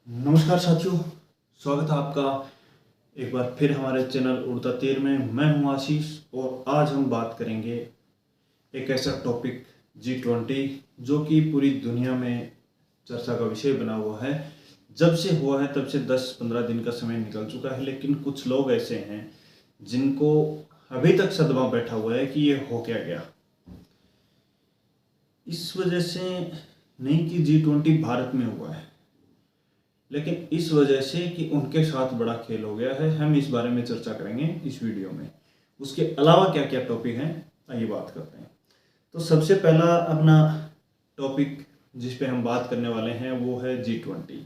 नमस्कार साथियों, स्वागत है आपका एक बार फिर हमारे चैनल उड़ता तीर में। मैं हूं आशीष और आज हम बात करेंगे एक ऐसा टॉपिक G20 जो कि पूरी दुनिया में चर्चा का विषय बना हुआ है। जब से हुआ है तब से 10-15 दिन का समय निकल चुका है, लेकिन कुछ लोग ऐसे हैं जिनको अभी तक सदमा बैठा हुआ है कि ये हो क्या गया। इस वजह से नहीं कि G20 भारत में हुआ है, लेकिन इस वजह से कि उनके साथ बड़ा खेल हो गया है। हम इस बारे में चर्चा करेंगे इस वीडियो में। उसके अलावा क्या क्या टॉपिक हैं आइए बात करते हैं। तो सबसे पहला अपना टॉपिक जिस पे हम बात करने वाले हैं वो है G20।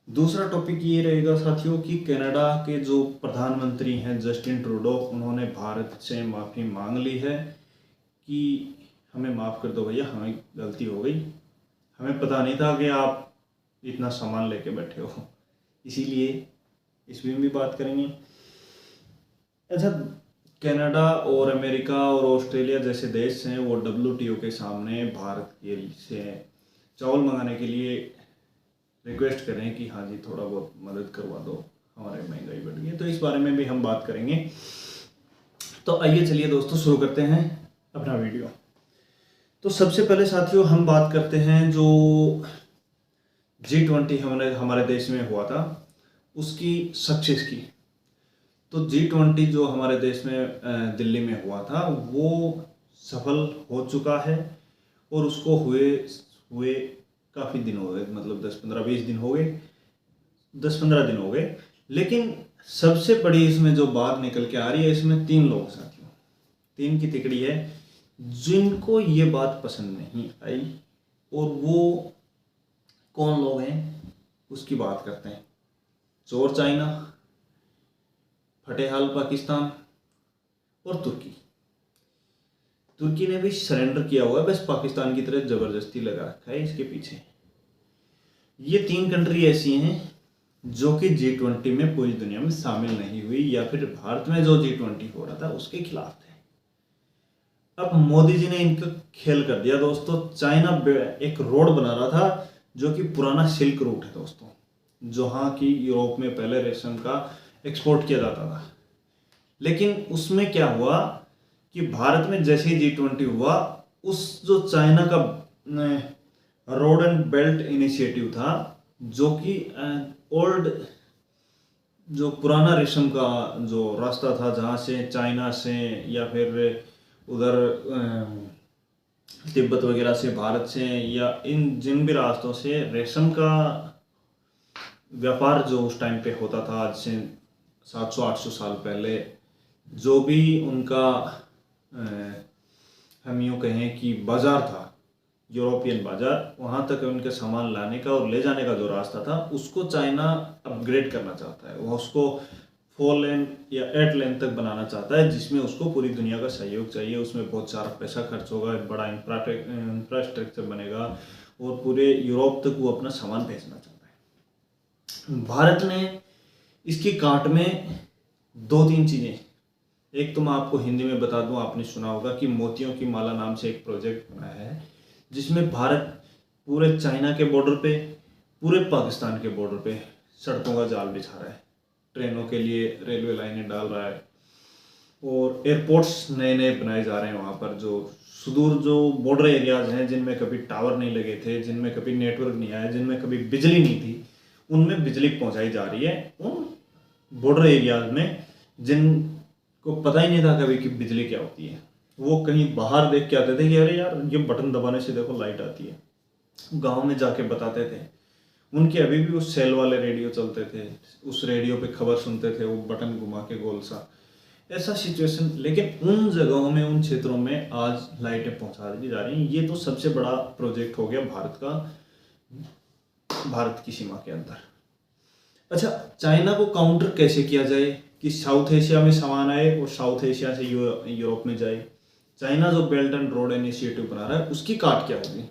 दूसरा टॉपिक ये रहेगा साथियों कि कनाडा के जो प्रधानमंत्री हैं जस्टिन ट्रूडो, उन्होंने भारत से माफ़ी मांग ली है कि हमें माफ़ कर दो भैया, हमें गलती हो गई, हमें पता नहीं था कि आप इतना सामान लेके बैठे हो, इसीलिए इसमें भी बात करेंगे। अच्छा, कनाडा और अमेरिका और ऑस्ट्रेलिया जैसे देश हैं वो WTO के सामने भारत के से चावल मंगाने के लिए रिक्वेस्ट करें कि हाँ जी थोड़ा बहुत मदद करवा दो, हमारे महंगाई बढ़ गई है। तो इस बारे में भी हम बात करेंगे। तो आइए चलिए दोस्तों शुरू करते हैं अपना वीडियो। तो सबसे पहले साथियों हम बात करते हैं जो G20 हमारे देश में हुआ था उसकी सक्सेस की। तो G20 जो हमारे देश में दिल्ली में हुआ था वो सफल हो चुका है और उसको हुए काफ़ी दिन हो गए, मतलब 10-15-20 दिन हो गए, 10-15 दिन हो गए। लेकिन सबसे बड़ी इसमें जो बात निकल के आ रही है, इसमें 3 लोग साथियों, 3 की तिकड़ी है जिनको ये बात पसंद नहीं आई। और वो कौन लोग हैं उसकी बात करते हैं। चोर चाइना, फटेहाल पाकिस्तान और तुर्की। तुर्की ने भी सरेंडर किया हुआ है, बस पाकिस्तान की तरह जबरदस्ती लगा रखा है इसके पीछे। ये 3 कंट्री ऐसी हैं जो कि G20 में पूरी दुनिया में शामिल नहीं हुई या फिर भारत में जो G20 हो रहा था उसके खिलाफ थे। अब मोदी जी ने इनका खेल कर दिया दोस्तों। चाइना एक रोड बना रहा था जो कि पुराना सिल्क रूट है दोस्तों, जहाँ की यूरोप में पहले रेशम का एक्सपोर्ट किया जाता था। लेकिन उसमें क्या हुआ कि भारत में जैसे ही G20 हुआ, उस जो चाइना का रोड एंड बेल्ट इनिशिएटिव था, जो कि ओल्ड जो पुराना रेशम का जो रास्ता था, जहाँ से चाइना से या फिर उधर तिब्बत वगैरह से, भारत से या इन जिन भी रास्तों से रेशम का व्यापार जो उस टाइम पे होता था, आज से 700-800 साल पहले, जो भी उनका हम यूँ कहें कि बाज़ार था, यूरोपियन बाज़ार, वहाँ तक उनके सामान लाने का और ले जाने का जो रास्ता था उसको चाइना अपग्रेड करना चाहता है। वह उसको 4 लेन या 8 लेन तक बनाना चाहता है, जिसमें उसको पूरी दुनिया का सहयोग चाहिए। उसमें बहुत सारा पैसा खर्च होगा, बड़ा इंफ्रास्ट्रक्चर बनेगा और पूरे यूरोप तक वो अपना सामान भेजना चाहता है। भारत ने इसकी काट में 2-3 चीज़ें, एक तो मैं आपको हिंदी में बता दूं, आपने सुना होगा कि मोतियों की माला नाम से एक प्रोजेक्ट बना है, जिसमें भारत पूरे चाइना के बॉर्डर पे, पूरे पाकिस्तान के बॉर्डर पे सड़कों का जाल बिछा रहा है, ट्रेनों के लिए रेलवे लाइनें डाल रहा है और एयरपोर्ट्स नए नए बनाए जा रहे हैं वहाँ पर। जो सुदूर जो बॉर्डर एरियाज हैं, जिनमें कभी टावर नहीं लगे थे, जिनमें कभी नेटवर्क नहीं आया, जिनमें कभी बिजली नहीं थी, उनमें बिजली पहुँचाई जा रही है। उन बॉर्डर एरियाज में जिनको पता ही नहीं था कभी कि बिजली क्या होती है, वो कहीं बाहर देख के आते थे कि अरे यार ये बटन दबाने से देखो लाइट आती है, गांव में जाके बताते थे। उनके अभी भी उस सेल वाले रेडियो चलते थे, उस रेडियो पे खबर सुनते थे, वो बटन घुमा के गोल सा, ऐसा सिचुएशन। लेकिन उन जगहों में, उन क्षेत्रों में आज लाइटें पहुंचा दी जा रही हैं। ये तो सबसे बड़ा प्रोजेक्ट हो गया भारत का, भारत की सीमा के अंदर। अच्छा, चाइना को काउंटर कैसे किया जाए कि साउथ एशिया में सामान आए और साउथ एशिया से यूरोप में जाए। चाइना जो बेल्ट एंड रोड इनिशिएटिव बना रहा है उसकी काट क्या होगी,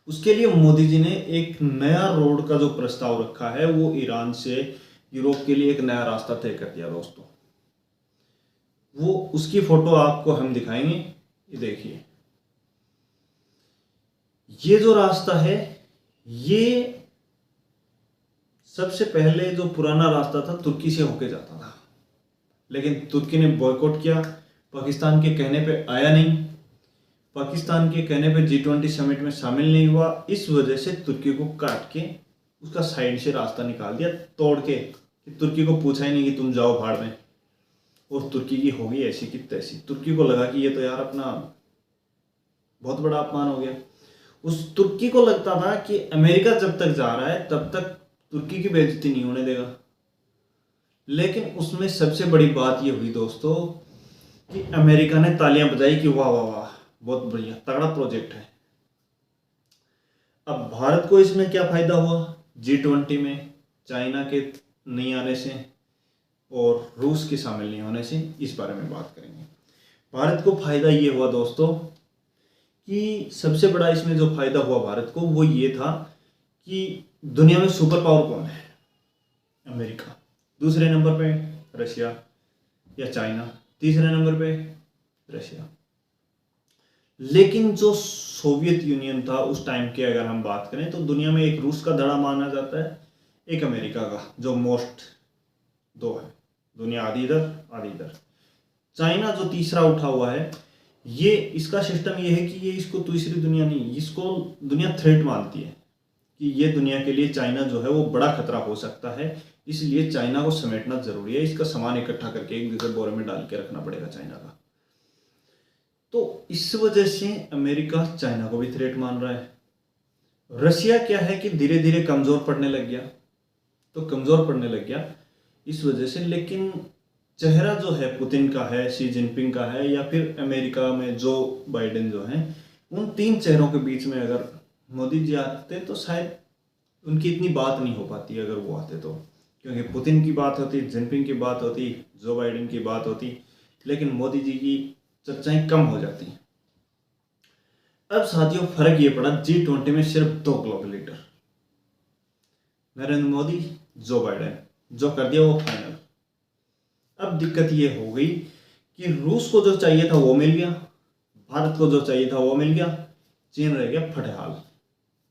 उसके लिए मोदी जी ने एक नया रोड का जो प्रस्ताव रखा है, वो ईरान से यूरोप के लिए एक नया रास्ता तय कर दिया दोस्तों। वो उसकी फोटो आपको हम दिखाएंगे, ये देखिए, ये जो रास्ता है ये सबसे पहले जो पुराना रास्ता था तुर्की से होके जाता था, लेकिन तुर्की ने बॉयकॉट किया, पाकिस्तान के कहने पे आया नहीं, पाकिस्तान के कहने पे G20 समिट में शामिल नहीं हुआ। इस वजह से तुर्की को काट के उसका साइड से रास्ता निकाल दिया तोड़ के, कि तुर्की को पूछा ही नहीं कि तुम जाओ भाड़ में, और तुर्की की होगी ऐसी की तैसी। तुर्की को लगा कि ये तो यार अपना बहुत बड़ा अपमान हो गया। उस तुर्की को लगता था कि अमेरिका जब तक जा रहा है तब तक तुर्की की बेइज्जती नहीं होने देगा, लेकिन उसमें सबसे बड़ी बात ये हुई दोस्तों कि अमेरिका ने तालियां बजाई कि वाह वाह वाह, बहुत बढ़िया तगड़ा प्रोजेक्ट है। अब भारत को इसमें क्या फायदा हुआ? G20 में चाइना के नहीं आने से और रूस के शामिल नहीं होने से, इस बारे में बात करेंगे। भारत को फायदा ये हुआ दोस्तों कि सबसे बड़ा इसमें जो फायदा हुआ भारत को वो ये था कि दुनिया में सुपर पावर कौन है? अमेरिका। दूसरे नंबर पे रशिया या चाइना, तीसरे नंबर पे रशिया। लेकिन जो सोवियत यूनियन था उस टाइम के अगर हम बात करें तो दुनिया में एक रूस का धड़ा माना जाता है, एक अमेरिका का, जो मोस्ट दो है। दुनिया आधी इधर आधी इधर। चाइना जो तीसरा उठा हुआ है, ये इसका सिस्टम ये है कि ये इसको तीसरी दुनिया नहीं, इसको दुनिया थ्रेट मानती है कि ये दुनिया के लिए चाइना जो है वो बड़ा खतरा हो सकता है, इसलिए चाइना को समेटना जरूरी है। इसका सामान इकट्ठा करके एक दूसरे बोरे में डाल के रखना पड़ेगा चाइना का। तो इस वजह से अमेरिका चाइना को भी थ्रेट मान रहा है। रशिया क्या है कि धीरे धीरे कमजोर पड़ने लग गया, तो कमजोर पड़ने लग गया इस वजह से। लेकिन चेहरा जो है पुतिन का है, शी जिनपिंग का है, या फिर अमेरिका में जो बाइडेन जो है, उन तीन चेहरों के बीच में अगर मोदी जी आते तो शायद उनकी इतनी बात नहीं हो पाती अगर वो आते तो, क्योंकि पुतिन की बात होती, जिनपिंग की बात होती, जो बाइडेन की बात होती, लेकिन मोदी जी की चर्चाएं कम हो जाती। अब साथियों फर्क ये पड़ा G20 में सिर्फ दो global leader, Narendra Modi, Joe Biden, जो कर दिया वो फाइनल। अब दिक्कत ये हो गई कि रूस को जो चाहिए था वो मिल गया, भारत को जो चाहिए था वो मिल गया, चीन रह गया फटेहाल,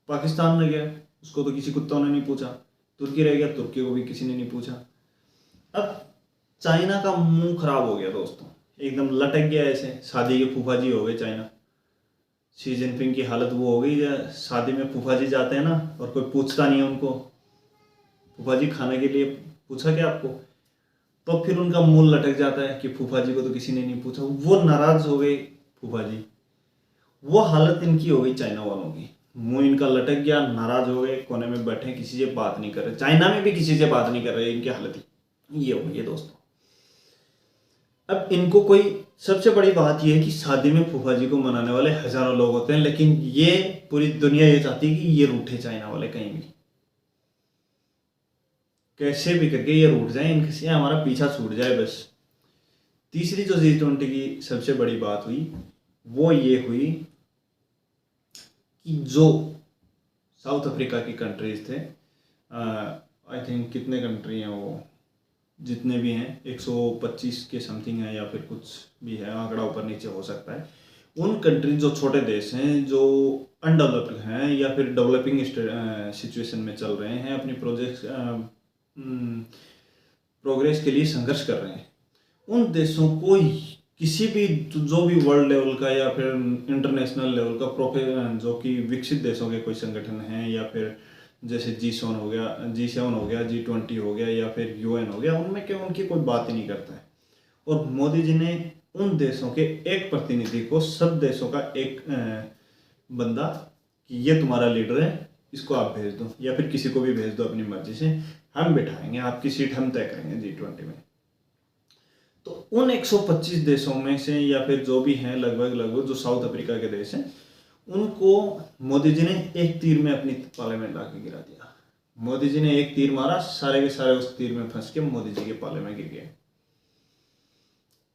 पाकिस्तान रह गया, उसको तो किसी कुत्तों ने नहीं पूछा, तुर्की रह गया, तुर्की को भी किसी ने नहीं पूछा। अब चाइना का मुंह खराब हो गया दोस्तों, एकदम लटक गया ऐसे, शादी के फूफा जी हो गए चाइना। शी जिनपिंग की हालत वो हो गई, शादी में फूफा जी जाते हैं ना और कोई पूछता नहीं है उनको, फूफा जी खाने के लिए पूछा क्या आपको, तो फिर उनका मुंह लटक जाता है कि फूफा जी को तो किसी ने नहीं पूछा, वो नाराज हो गए फूफा जी। वो हालत इनकी हो गई चाइना वालों की, मुंह इनका लटक गया, नाराज हो गए, कोने में बैठे, किसी से बात नहीं कर रहे, चाइना में भी किसी से बात नहीं कर रहे, इनकी हालत ये हो गई है दोस्तों। अब इनको कोई, सबसे बड़ी बात यह है कि शादी में फूफा जी को मनाने वाले हजारों लोग होते हैं, लेकिन ये पूरी दुनिया ये चाहती है कि ये रूठे चाइना वाले, कहीं भी कैसे भी करके ये रूठ जाए, इनसे हमारा पीछा छूट जाए बस। तीसरी जो G20 की सबसे बड़ी बात हुई वो ये हुई कि जो साउथ अफ्रीका की कंट्रीज थे, आई थिंक कितने कंट्री हैं वो, जितने भी हैं 125 के समथिंग है या फिर कुछ भी है, आंकड़ा ऊपर नीचे हो सकता है। उन कंट्री जो छोटे देश हैं, जो अनडेवलप्ड हैं या फिर डेवलपिंग सिचुएशन में चल रहे हैं, अपनी प्रोग्रेस के लिए संघर्ष कर रहे हैं, उन देशों को किसी भी जो भी वर्ल्ड लेवल का या फिर इंटरनेशनल लेवल का जो कि विकसित देशों के कोई संगठन हैं, या फिर जैसे G7 हो गया, G20 हो गया, या फिर UN हो गया, उनमें क्या उनकी कोई बात ही नहीं करता है। और मोदी जी ने उन देशों के एक प्रतिनिधि को, सब देशों का एक बंदा, कि ये तुम्हारा लीडर है, इसको आप भेज दो, या फिर किसी को भी भेज दो अपनी मर्जी से, हम बिठाएंगे, आपकी सीट हम तय करेंगे G20 में। तो उन 125 देशों में से, या फिर जो भी हैं लगभग जो साउथ अफ्रीका के देश हैं, उनको मोदी जी ने एक तीर में अपनी पाले में ला के गिरा दिया। मोदी जी ने एक तीर मारा, सारे के सारे उस तीर में फंस के मोदी जी के पाले में गिर गए।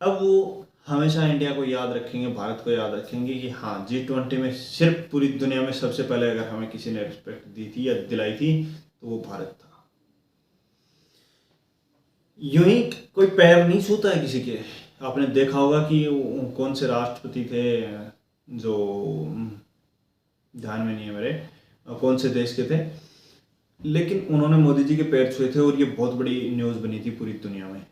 अब वो हमेशा इंडिया को याद रखेंगे, भारत को याद रखेंगे कि हाँ G20 में सिर्फ पूरी दुनिया में सबसे पहले अगर हमें किसी ने रिस्पेक्ट दी थी या दिलाई थी तो वो भारत था। यूं ही कोई पैर नहीं छूता है किसी के। आपने देखा होगा कि कौन से राष्ट्रपति थे जो ध्यान में नहीं है मेरे, कौन से देश के थे, लेकिन उन्होंने मोदी जी के पैर छुए थे और ये बहुत बड़ी न्यूज़ बनी थी पूरी दुनिया में।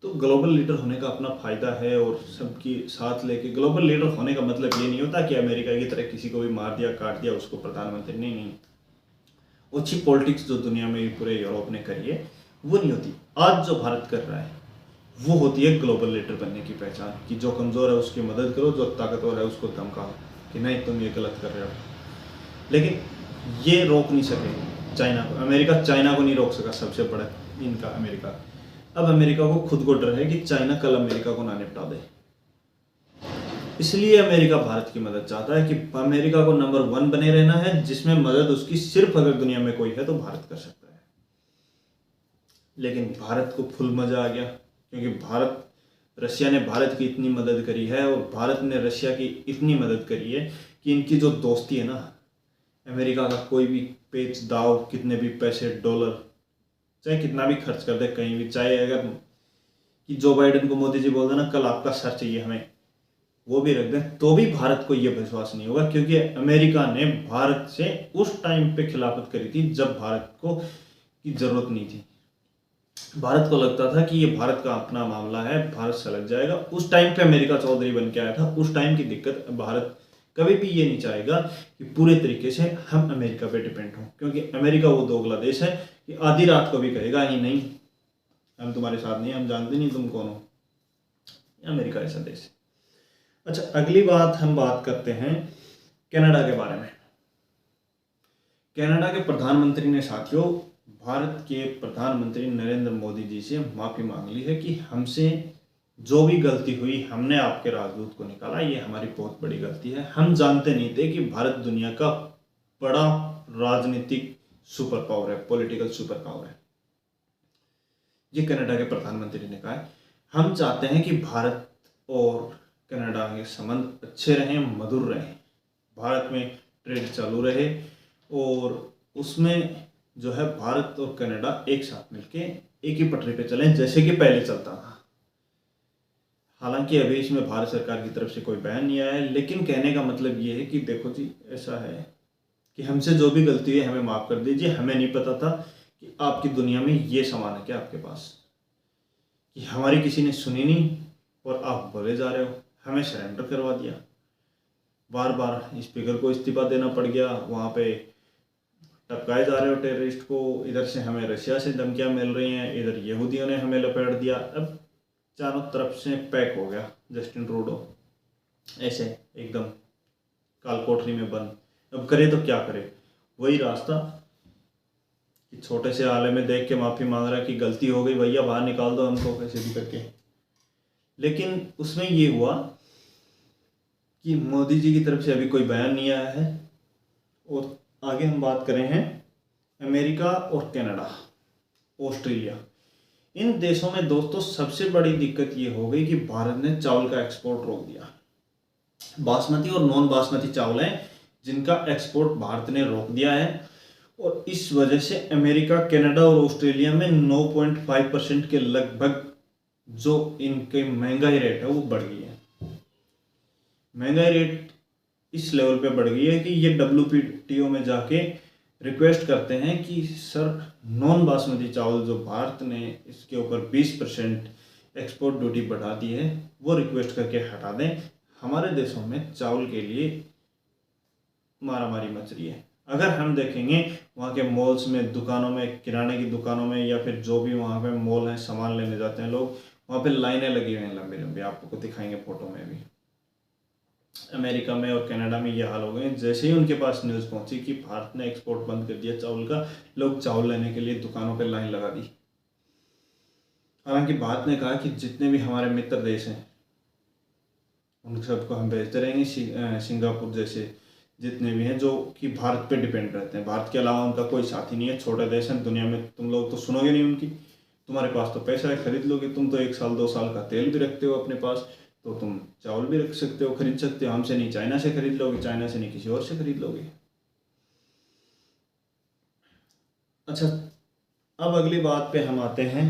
तो ग्लोबल लीडर होने का अपना फ़ायदा है और सबकी साथ लेके ग्लोबल लीडर होने का मतलब ये नहीं होता कि अमेरिका की तरह किसी को भी मार दिया काट दिया उसको प्रधानमंत्री, नहीं नहीं। अच्छी पॉलिटिक्स जो दुनिया में पूरे यूरोप ने करी है वो नहीं होती। आज जो भारत कर रहा है वो होती है ग्लोबल लीडर बनने की पहचान, कि जो कमज़ोर है उसकी मदद करो, जो ताकतवर है उसको धमकाओ कि नहीं तुम ये गलत कर रहे हो। लेकिन ये रोक नहीं सके चाइना को, अमेरिका चाइना को नहीं रोक सका, सबसे बड़ा इनका अमेरिका। अब अमेरिका को खुद को डर है कि चाइना कल अमेरिका को ना निपटा दे, इसलिए अमेरिका भारत की मदद चाहता है कि अमेरिका को नंबर 1 बने रहना है, जिसमें मदद उसकी सिर्फ अगर दुनिया में कोई है तो भारत कर सकता है। लेकिन भारत को फुल मजा आ गया, क्योंकि रशिया ने भारत की इतनी मदद करी है और भारत ने रशिया की इतनी मदद करी है कि इनकी जो दोस्ती है ना, अमेरिका का कोई भी पेच दाव, कितने भी पैसे डॉलर चाहे कितना भी खर्च कर दे कहीं भी, चाहे अगर कि जो बाइडेन को मोदी जी बोल देना कल आपका सर चाहिए हमें, वो भी रख दें, तो भी भारत को ये विश्वास नहीं होगा, क्योंकि अमेरिका ने भारत से उस टाइम पे खिलाफत करी थी जब भारत को की जरूरत नहीं थी। भारत को लगता था कि ये भारत का अपना मामला है, भारत से लग जाएगा। उस टाइम पे अमेरिका चौधरी बन के आया था। उस टाइम की दिक्कत, भारत कभी भी ये नहीं चाहेगा कि पूरे तरीके से हम अमेरिका पे डिपेंड हों, क्योंकि अमेरिका वो दोगला देश है कि आधी रात को भी कहेगा ही नहीं हम तुम्हारे साथ नहीं, हम जानते नहीं तुम कौन हो। अमेरिका ऐसा देश है। अच्छा, अगली बात हम बात करते हैं कनाडा के बारे में। कनाडा के प्रधानमंत्री ने साथियों भारत के प्रधानमंत्री नरेंद्र मोदी जी से माफ़ी मांग ली है कि हमसे जो भी गलती हुई, हमने आपके राजदूत को निकाला, ये हमारी बहुत बड़ी गलती है। हम जानते नहीं थे कि भारत दुनिया का बड़ा राजनीतिक सुपर पावर है, पॉलिटिकल सुपर पावर है। ये कनाडा के प्रधानमंत्री ने कहा है। हम चाहते हैं कि भारत और कनाडा के संबंध अच्छे रहें, मधुर रहें, भारत में ट्रेड चालू रहे और उसमें जो है भारत और कनाडा एक साथ मिलके एक ही पटरी पे चलें जैसे कि पहले चलता था। हालांकि अभी इसमें भारत सरकार की तरफ से कोई बयान नहीं आया है, लेकिन कहने का मतलब ये है कि देखो जी, ऐसा है कि हमसे जो भी गलती है हमें माफ़ कर दीजिए। हमें नहीं पता था कि आपकी दुनिया में ये सामान है क्या आपके पास, कि हमारी किसी ने सुनी नहीं और आप बोले जा रहे हो, हमें सरेंडर करवा दिया। बार बार स्पीकर को इस्तीफा देना पड़ गया, वहाँ पे टपकाए जा रहे हो टेररिस्ट को, इधर से हमें रशिया से धमकियाँ मिल रही हैं, इधर यहूदियों ने हमें लपेट दिया। अब चारों तरफ से पैक हो गया जस्टिन ट्रूडो, ऐसे एकदम काल कोठरी में बंद। अब करे तो क्या करे, वही रास्ता कि छोटे से आले में देख के माफ़ी मांग रहा है कि गलती हो गई भैया, बाहर निकाल दो हमको कैसे भी करके। लेकिन उसमें ये हुआ कि मोदी जी की तरफ से अभी कोई बयान नहीं आया है। और आगे हम बात करें हैं अमेरिका और कनाडा, ऑस्ट्रेलिया, इन देशों में दोस्तों सबसे बड़ी दिक्कत ये हो गई कि भारत ने चावल का एक्सपोर्ट रोक दिया। बासमती और नॉन बासमती चावल हैं जिनका एक्सपोर्ट भारत ने रोक दिया है, और इस वजह से अमेरिका, कनाडा और ऑस्ट्रेलिया में 9.5% के लगभग जो इनके महंगाई रेट है वो बढ़ गई है। महंगाई रेट इस लेवल पे बढ़ गई है कि ये WTO में जाके रिक्वेस्ट करते हैं कि सर नॉन बासमती चावल जो भारत ने इसके ऊपर 20% एक्सपोर्ट ड्यूटी बढ़ा दी है वो रिक्वेस्ट करके हटा दें। हमारे देशों में चावल के लिए मारामारी मच रही है। अगर हम देखेंगे वहाँ के मॉल्स में, दुकानों में, किराने की दुकानों में या फिर जो भी वहाँ पे मॉल हैं, सामान लेने जाते हैं लोग, वहाँ पे लाइनें लगी हुई हैं लंबी लंबी, आपको दिखाएंगे फोटो में भी। अमेरिका में और कनाडा में ये हाल हो गए। जैसे ही उनके पास न्यूज़ पहुंची कि भारत ने एक्सपोर्ट बंद कर दिया चावल का, लोग चावल लेने के लिए दुकानों पे लाइन लगा दी। हालांकि भारत ने कहा कि जितने भी हमारे मित्र देश हैं उन सबको हम भेजते रहेंगे, सिंगापुर जैसे जितने भी हैं जो कि भारत पे डिपेंड रहते हैं, भारत के अलावा उनका कोई साथी नहीं है, छोटे देश हैं दुनिया में, तुम लोग तो सुनोगे नहीं उनकी, तुम्हारे पास तो पैसा है खरीद लोगे, तुम तो 1 साल 2 साल का तेल भी रखते हो अपने पास, तो तुम चावल भी रख सकते हो, खरीद सकते हो। हमसे नहीं चाइना से खरीद लोगे, चाइना से नहीं किसी और से खरीद लोगे। अच्छा, अब अगली बात पे हम आते हैं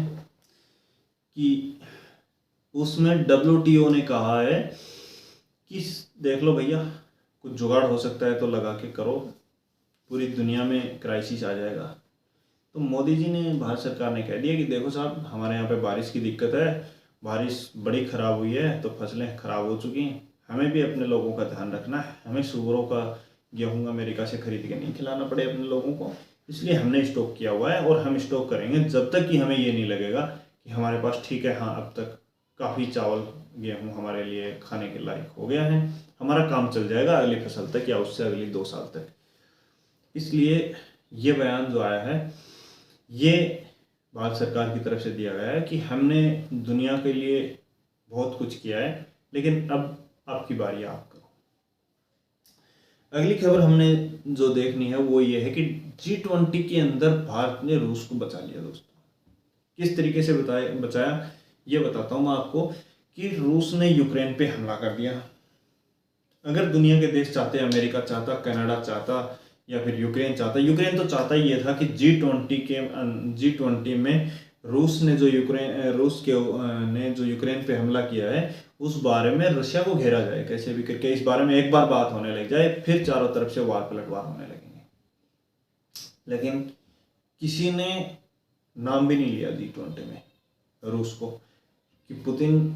कि उसमें WTO ने कहा है कि देख लो भैया, कुछ जुगाड़ हो सकता है तो लगा के करो, पूरी दुनिया में क्राइसिस आ जाएगा। तो मोदी जी ने, भारत सरकार ने कह दिया कि देखो साहब, हमारे यहाँ पे बारिश की दिक्कत है, बारिश बड़ी ख़राब हुई है, तो फसलें ख़राब हो चुकी हैं, हमें भी अपने लोगों का ध्यान रखना है, हमें सूअरों का गेहूँ अमेरिका से खरीद के नहीं खिलाना पड़े अपने लोगों को, इसलिए हमने स्टॉक किया हुआ है और हम स्टॉक करेंगे जब तक कि हमें ये नहीं लगेगा कि हमारे पास ठीक है, हाँ अब तक काफ़ी चावल गेहूँ हमारे लिए खाने के लायक हो गया है, हमारा काम चल जाएगा अगली फसल तक या उससे अगली 2 साल तक। इसलिए ये बयान जो आया है ये भारत सरकार की तरफ से दिया गया है कि हमने दुनिया के लिए बहुत कुछ किया है, लेकिन अब आपकी बारी है, आप करो। अगली खबर हमने जो देखनी है वो ये है कि G20 के अंदर भारत ने रूस को बचा लिया। दोस्तों, किस तरीके से बचाया ये बताता हूँ मैं आपको कि रूस ने यूक्रेन पे हमला कर दिया। अगर दुनिया के देश चाहते, अमेरिका चाहता, कनाडा चाहता या फिर यूक्रेन चाहता, यूक्रेन तो चाहता ही ये था कि G20 में रूस ने जो यूक्रेन पे हमला किया है उस बारे में रशिया को घेरा जाए कैसे भी करके, इस बारे में एक बार बात होने लग जाए फिर चारों तरफ से वार पलटवार होने लगेंगे। लेकिन किसी ने नाम भी नहीं लिया G20 में रूस को, कि पुतिन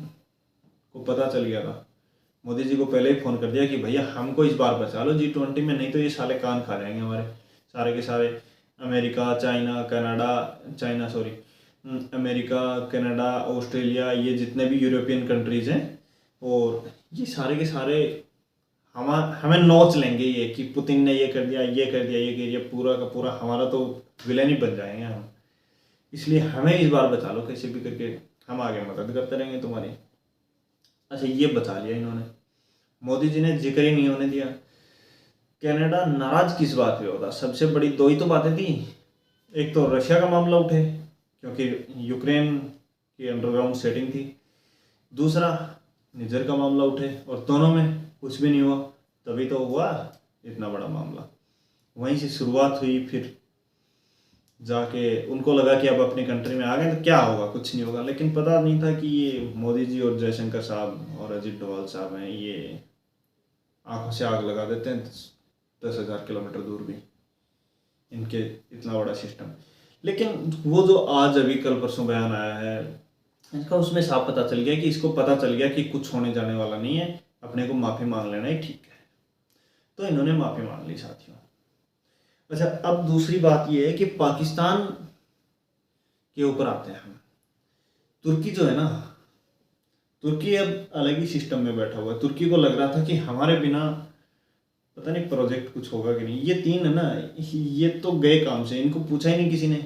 को पता चल गया था, मोदी जी को पहले ही फ़ोन कर दिया कि भैया हमको इस बार बचा लो G20 में, नहीं तो ये साले कान खा जाएंगे हमारे सारे के सारे। अमेरिका, कनाडा, ऑस्ट्रेलिया, ये जितने भी यूरोपियन कंट्रीज़ हैं, और ये सारे के सारे हमें नोच लेंगे ये कि पुतिन ने ये कर दिया, ये कर दिया, पूरा का पूरा हमारा तो विलेन ही बन जाएंगे हम। इसलिए हमें इस बार बचा लो कैसे भी करके, हम आगे मदद करते रहेंगे तुम्हारी। अच्छा, ये बचा लिया इन्होंने, मोदी जी ने जिक्र ही नहीं होने दिया। कनाडा नाराज किस बात पे होता? सबसे बड़ी 2 ही तो बातें थी, एक तो रशिया का मामला उठे क्योंकि यूक्रेन की अंडरग्राउंड सेटिंग थी, दूसरा निजर का मामला उठे, और दोनों में कुछ भी नहीं हुआ, तभी तो हुआ इतना बड़ा मामला। वहीं से शुरुआत हुई, फिर जाके उनको लगा कि अब अपनी कंट्री में आ गए तो क्या होगा, कुछ नहीं होगा। लेकिन पता नहीं था कि ये मोदी जी और जयशंकर साहब और अजीत डोभाल साहब हैं, ये आंखों से आग लगा देते हैं 10,000 किलोमीटर दूर भी, इनके इतना बड़ा सिस्टम। लेकिन वो जो आज अभी कल परसों बयान आया है इसका, उसमें साफ पता चल गया कि इसको पता चल गया कि कुछ होने जाने वाला नहीं है, अपने को माफ़ी मांग लेना ही ठीक है। तो इन्होंने माफ़ी मांग ली साथियों। अच्छा, अब दूसरी बात ये है कि पाकिस्तान के ऊपर आते हैं हम। तुर्की जो है ना, तुर्की अब अलग ही सिस्टम में बैठा हुआ है। तुर्की को लग रहा था कि हमारे बिना पता नहीं प्रोजेक्ट कुछ होगा कि नहीं। ये 3 है ना, ये तो गए काम से, इनको पूछा ही नहीं किसी ने,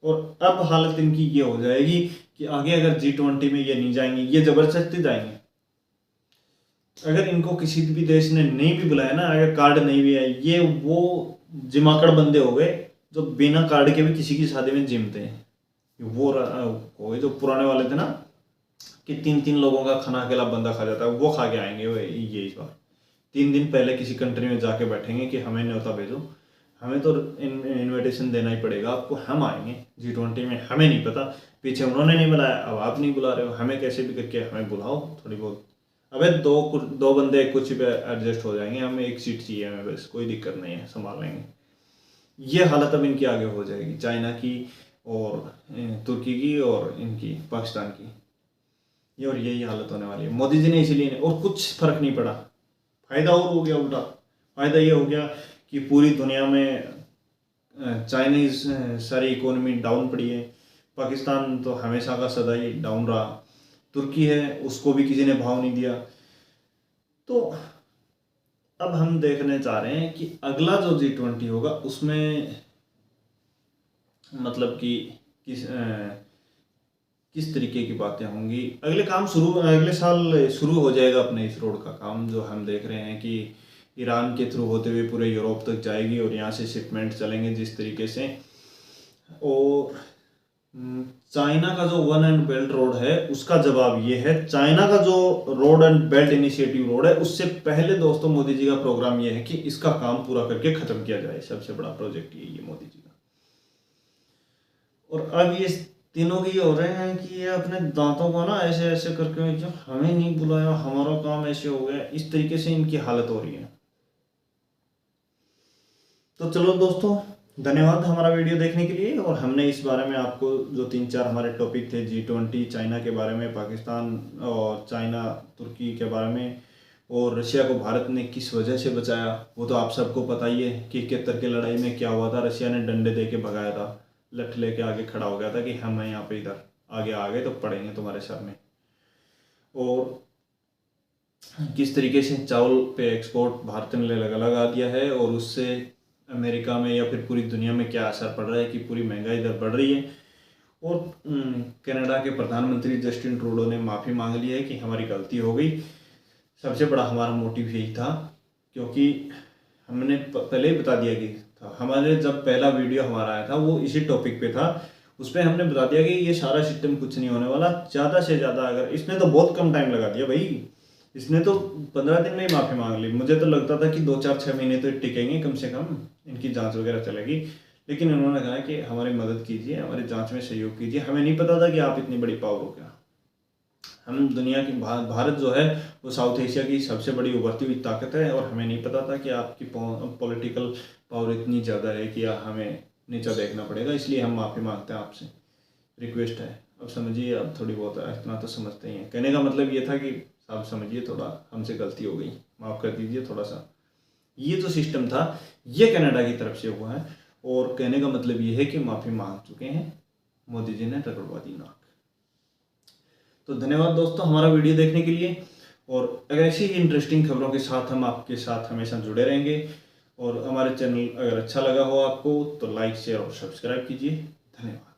और अब हालत इनकी ये हो जाएगी कि आगे अगर G20 में ये नहीं जाएंगे, ये जबरदस्ती जाएंगे। अगर इनको किसी भी देश ने नहीं भी बुलाया ना, अगर कार्ड नहीं भी है, ये वो जिमाकड़ बंदे हो गए जो बिना कार्ड के भी किसी की शादी में जिमते हैं। वो हो गए जो पुराने वाले थे ना, कि 3-3 लोगों का खाना अकेला बंदा खा जाता है, वो खा के आएंगे ये इस बार। 3 दिन पहले किसी कंट्री में जाके बैठेंगे कि हमें न्योता भेजो, हमें तो इनविटेशन देना ही पड़ेगा आपको, हम आएंगे G20 में, हमें नहीं पता, पीछे उन्होंने नहीं बुलाया, अब आप नहीं बुला रहे हो, हमें कैसे भी करके हमें बुलाओ थोड़ी बहुत। अबे दो बंदे कुछ पे एडजस्ट हो जाएंगे, हमें 1 सीट चाहिए, हमें बस, कोई दिक्कत नहीं है, संभाल लेंगे। ये हालत अब इनकी आगे हो जाएगी, चाइना की और तुर्की की और इनकी पाकिस्तान की, ये और यही हालत होने वाली है। मोदी जी ने इसीलिए, और कुछ फर्क नहीं पड़ा, फ़ायदा और हो गया उल्टा। फ़ायदा ये हो गया कि पूरी दुनिया में चाइनीज़ सारी इकोनॉमी डाउन पड़ी है, पाकिस्तान तो हमेशा का सदा ही डाउन रहा, तुर्की है उसको भी किसी ने भाव नहीं दिया। तो अब हम देखने चाह रहे हैं कि अगला जो G20 होगा उसमें मतलब कि किस तरीके की बातें होंगी। अगले साल शुरू हो जाएगा अपने इस रोड का काम, जो हम देख रहे हैं कि ईरान के थ्रू होते हुए पूरे यूरोप तक जाएगी और यहाँ से शिपमेंट चलेंगे जिस तरीके से। और चाइना का जो 1 एंड बेल्ट रोड है उसका जवाब ये है, चाइना का जो road and belt initiative road है उससे पहले दोस्तों मोदी जी का प्रोग्राम ये है कि इसका काम पूरा करके खत्म किया जाए। सबसे बड़ा प्रोजेक्ट ये मोदी जी का। और अब ये तीनों की हो रहे हैं कि ये अपने दांतों को ना ऐसे ऐसे करके, जो हमें नहीं बुलाया, हमारा काम ऐसे हो गया, इस तरीके से इनकी हालत हो रही है। तो चलो दोस्तों, धन्यवाद हमारा वीडियो देखने के लिए। और हमने इस बारे में आपको जो 3-4 हमारे टॉपिक थे, G20, चाइना के बारे में, पाकिस्तान और चाइना तुर्की के बारे में, और रशिया को भारत ने किस वजह से बचाया, वो तो आप सबको पता ही है कि 71 की लड़ाई में क्या हुआ था। रशिया ने डंडे दे के भगाया था, लठ लेके आगे खड़ा हो गया था कि हम यहाँ पे इधर आगे आ गए तो पड़ेंगे तुम्हारे सर में। और किस तरीके से चावल पे एक्सपोर्ट भारत ने लगा दिया है, और उससे अमेरिका में या फिर पूरी दुनिया में क्या असर पड़ रहा है कि पूरी महंगाई इधर बढ़ रही है। और कनाडा के प्रधानमंत्री जस्टिन ट्रूडो ने माफ़ी मांग ली है कि हमारी गलती हो गई। सबसे बड़ा हमारा मोटिव यही था, क्योंकि हमने पहले ही बता दिया कि था, हमारे जब पहला वीडियो हमारा आया था वो इसी टॉपिक पे था, उस पर हमने बता दिया कि ये सारा सिस्टम कुछ नहीं होने वाला। ज़्यादा से ज़्यादा, अगर इसने तो बहुत कम टाइम लगा दिया भाई, इसने तो 15 दिन में ही माफ़ी मांग ली। मुझे तो लगता था कि 2-4-6 महीने तो टिकेंगे कम से कम, इनकी जांच वगैरह चलेगी। लेकिन उन्होंने कहा कि हमारी मदद कीजिए, हमारी जांच में सहयोग कीजिए। हमें नहीं पता था कि आप इतनी बड़ी पावर हो क्या। हम दुनिया की भारत जो है वो साउथ एशिया की सबसे बड़ी उभरती हुई ताकत है, और हमें नहीं पता था कि आपकी पॉलिटिकल पावर इतनी ज़्यादा है कि हमें नीचा देखना पड़ेगा। इसलिए हम माफ़ी मांगते हैं आपसे, रिक्वेस्ट है। अब समझिए, अब थोड़ी बहुत इतना तो समझते ही हैं। कहने का मतलब ये था कि आप समझिए, थोड़ा हमसे गलती हो गई, माफ़ कर दीजिए थोड़ा सा। ये जो सिस्टम था ये कनाडा की तरफ से हुआ है, और कहने का मतलब ये है कि माफ़ी मांग चुके हैं मोदी जी ने रगड़वा दी नाक। तो धन्यवाद दोस्तों हमारा वीडियो देखने के लिए, और अगर ऐसी ही इंटरेस्टिंग खबरों के साथ हम आपके साथ हमेशा जुड़े रहेंगे। और हमारे चैनल अगर अच्छा लगा हो आपको तो लाइक, शेयर और सब्सक्राइब कीजिए। धन्यवाद।